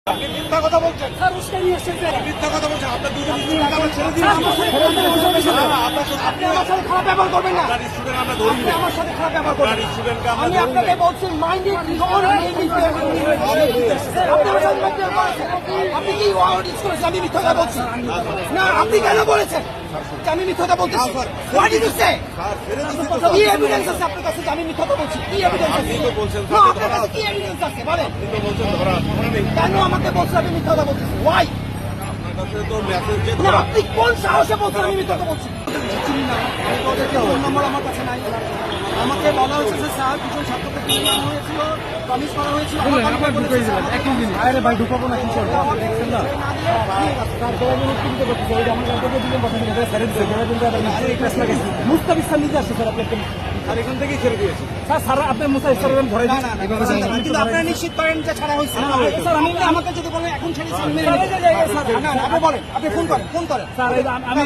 আপনি মিথ্যা কথা বলছেন স্যার উস্কানি এসেছে মিথ্যা কথা বলছেন আপনার দুজন স্টুডেন্ট আমরা ছেড়ে দিয়েছি আপনি আমার সাথে খারাপ ব্যবহার করবেন না আপনার স্টুডেন্ট আমরা ধরি আপনি আমার সাথে খারাপ ব্যবহার করবেন আপনার স্টুডেন্টকে আমরা আমি ধরি আপনাকে বলছি মাইন্ডে আপনি আমার সাথে ব্যবহার করেছেন। আপনি কি ওয়ার্ড ইউজ করেছেন আমি মিথ্যা কথা বলছি না আপনি কেন বলেছেন যে আমি মিথ্যা কথা বলতেছি হোয়াট ডিড ইউ সে কি এভিডেন্স আছে আপনার কাছে যে আমি মিথ্যা কথা বলছি কি এভিডেন্স আছে আপনি তো বলছেন না আপনার কাছে কি এভিডেন্স আছে বলেন আপনি তো বলছেন ধরা মনে নেই কেন আমাকে বলছেন আমি মিথ্যা কথা বলতেছি ওয়াই আপনার কাছে তো মেসেজ যে না ধরা আপনি কোন সাহসে বলছেন আমি মিথ্যা কথা বলছি চিনি না ওদেরকে ফোন নম্বর আমার কাছে নাই আমাকে বলা হয়েছে যে স্যার কিছু ছাত্রকে কিনে নেওয়া হয়েছিল প্রমিস করা হয়েছিল আমার ঢুকাই দিলেন একই দিন আরে ভাই ঢুকাবো না কি করবো দেখছেন না মুস্তাফিজ স্যার নিজে আসছে স্যার আপনাকে আর এখান থেকেই ছেড়ে দিয়েছি স্যার স্যার আপনি মুস্তাফিজ স্যার ধরে কিন্তু আপনারা নিশ্চিত করেন যে ছাড়া হয়েছে স্যার আমি আমাকে যদি বলেন এখন ছেড়ে স্যার না আপনি বলেন আপনি ফোন করেন স্যার আমি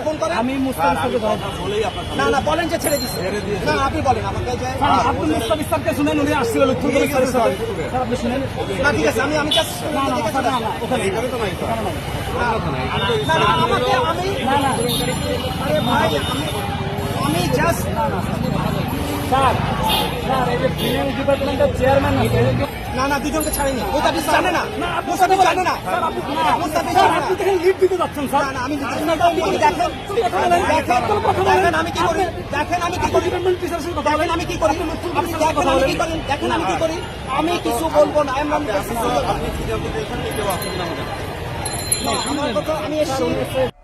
ফোন করেন আমি মুস্তাফিজ স্যারকে বলেই আপনার না না বলেন যে ছেড়ে দিচ্ছে না আপনি বলেন আমাকে যে আপনি মুস্তাফিজ স্যারকে শুনেন উনি আসছিল লক্ষ্য করে স্যার আপনি শুনেন না ঠিক আছে আমি জাস্ট না না না ওখানে এখানে তো নাই স্যার না না আমাকে আমি না না আরে ভাই আমি জাস্ট না না স্যার স্যার এই যে ফিনান্স ডিপার্টমেন্টের চেয়ারম্যান আছে না না দুজনকে ছাড়েনি মুস্তাফিজ জানে না মুস্তাফিজ জানে না স্যার আপনি মুস্তাফিজ আপনি দেখেন লিড দিতে যাচ্ছেন স্যার না না আমি দেখেন আমি কি করি দেখেন আমি কি করি দেখেন আমি কি করি আপনি দেখেন আমি কি করি দেখেন আমি কি করি আমি কিছু বলবো না আপনি সিদ্ধান্ত নিয়েছেন কেউ আসবেন না আমাদের আমার কথা আমি এসেছি